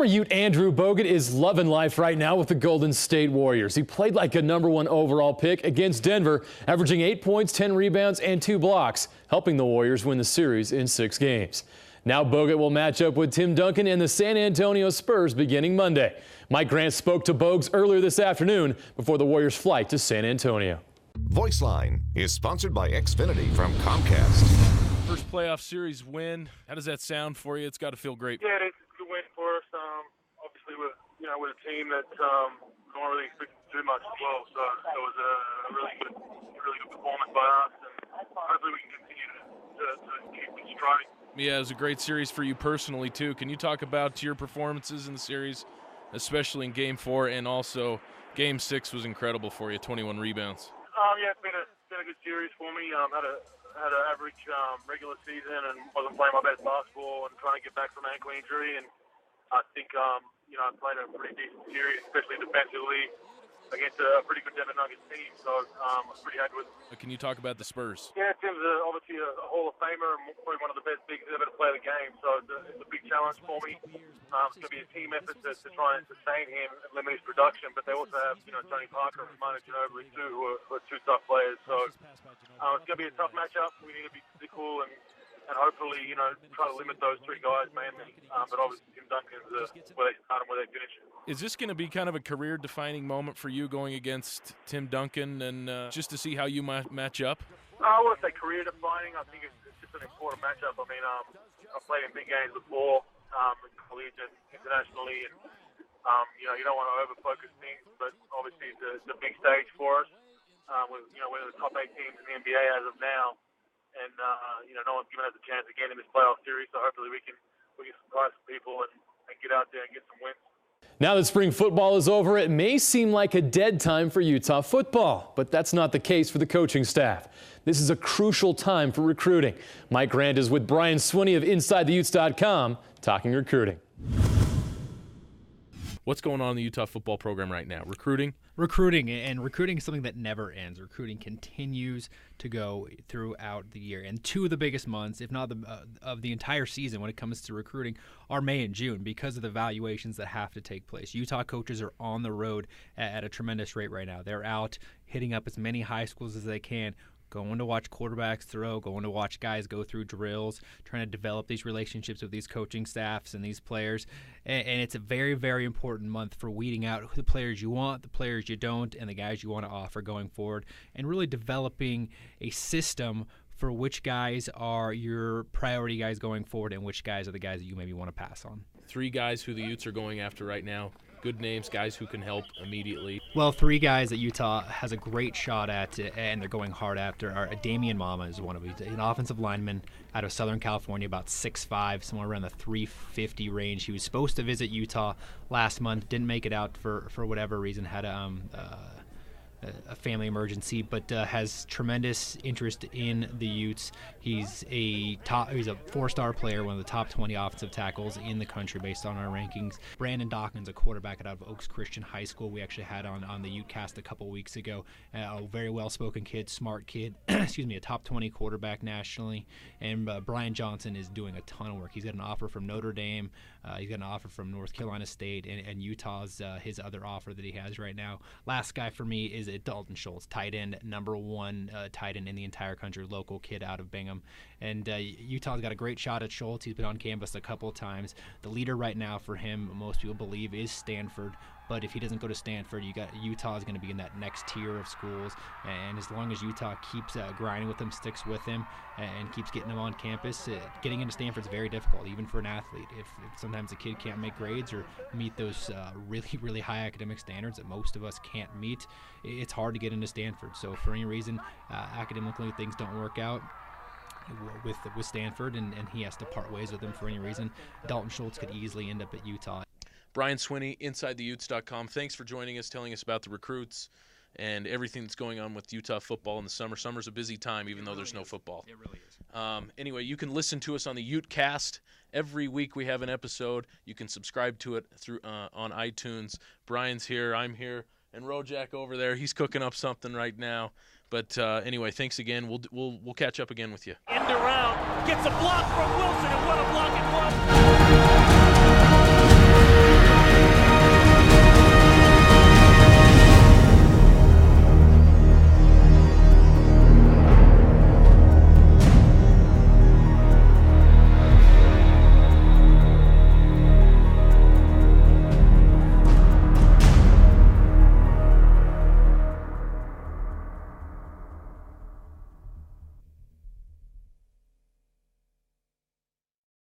Former Ute Andrew Bogut is loving life right now with the Golden State Warriors. He played like a #1 overall pick against Denver, averaging 8 points, 10 rebounds, and 2 blocks, helping the Warriors win the series in 6 games. Now Bogut will match up with Tim Duncan and the San Antonio Spurs beginning Monday. Mike Grant spoke to Bogues earlier this afternoon before the Warriors' flight to San Antonio. Voiceline is sponsored by Xfinity from Comcast. First playoff series win. How does that sound for you? It's got to feel great. Yeah, it's a good win for us. Obviously, with a team that don't really expect to do much as well. So it was a really good performance by us, and hopefully we can continue to keep it straight. Yeah, it was a great series for you personally too. Can you talk about your performances in the series, especially in Game 4, and also Game 6 was incredible for you, 21 rebounds. Yeah, it's been a good series for me. Had an average regular season and wasn't playing my best basketball and trying to get back from ankle injury. And I think I played a pretty decent series, especially defensively against a pretty good Denver Nuggets team. So I was pretty happy with it. Can you talk about the Spurs? Yeah, Tim's obviously a Hall of Famer and probably one of the best bigs ever to play the game. So it's a big challenge for me. It's going to be a team effort to try and sustain him and limit his production. But they also have Tony Parker and Manu Ginobili too, who are 2 tough players. So it's going to be a tough matchup. We need to be physical and hopefully, try to limit those 3 guys mainly. But obviously, Tim Duncan's where they start and where they finish. Is this going to be kind of a career-defining moment for you going against Tim Duncan and just to see how you might match up? I wouldn't say career-defining. I think it's just an important matchup. I mean, I've played in big games before, in college and internationally, and you don't want to over-focus things, but obviously it's a big stage for us. We're the top 8 teams in the NBA as of now. And, no one's given us a chance again in this playoff series, so hopefully we can surprise some people and get out there and get some wins. Now that spring football is over, it may seem like a dead time for Utah football, but that's not the case for the coaching staff. This is a crucial time for recruiting. Mike Grant is with Brian Swinney of InsideTheUtes.com talking recruiting. What's going on in the Utah football program right now? Recruiting is something that never ends. Recruiting continues to go throughout the year, and 2 of the biggest months, if not of the entire season when it comes to recruiting, are May and June because of the valuations that have to take place. Utah coaches are on the road at a tremendous rate right now. They're out hitting up as many high schools as they can, going to watch quarterbacks throw, going to watch guys go through drills, trying to develop these relationships with these coaching staffs and these players. And it's a very, very important month for weeding out the players you want, the players you don't, and the guys you want to offer going forward, and really developing a system for which guys are your priority guys going forward and which guys are the guys that you maybe want to pass on. 3 guys who the Utes are going after right now. Good names, guys who can help immediately. Well, 3 guys that Utah has a great shot at, and they're going hard after, are Damian Mama is one of them. An offensive lineman out of Southern California, about 6'5", somewhere around the 350 range. He was supposed to visit Utah last month, didn't make it out for whatever reason, had a family emergency, but has tremendous interest in the Utes. He's a 4-star player, one of the top 20 offensive tackles in the country based on our rankings. Brandon Dawkins, a quarterback out of Oaks Christian High School, we actually had on the Utecast a couple weeks ago. A very well-spoken kid, smart kid, a top 20 quarterback nationally. And Brian Johnson is doing a ton of work. He's got an offer from Notre Dame. He's got an offer from North Carolina State, and Utah's his other offer that he has right now. Last guy for me is Dalton Schultz, tight end, #1 tight end in the entire country, local kid out of Bingham. And Utah's got a great shot at Schultz. He's been on campus a couple of times. The leader right now for him, most people believe, is Stanford. But if he doesn't go to Stanford, Utah is going to be in that next tier of schools. And as long as Utah keeps grinding with him, sticks with him, and keeps getting him on campus, getting into Stanford is very difficult, even for an athlete. If sometimes a kid can't make grades or meet those really, really high academic standards that most of us can't meet, it's hard to get into Stanford. So for any reason, academically, things don't work out with Stanford, and he has to part ways with them for any reason, Dalton Schultz could easily end up at Utah. Brian Swinney, InsideTheUtes.com. Thanks for joining us, telling us about the recruits and everything that's going on with Utah football in the summer. Summer's a busy time, even though there's no football. It really is. Anyway, you can listen to us on the Utecast. Every week we have an episode. You can subscribe to it through on iTunes. Brian's here, I'm here, and Rojak over there. He's cooking up something right now. But anyway, thanks again. We'll catch up again with you. End around, gets a block from Wilson, and what a block it was. Bye.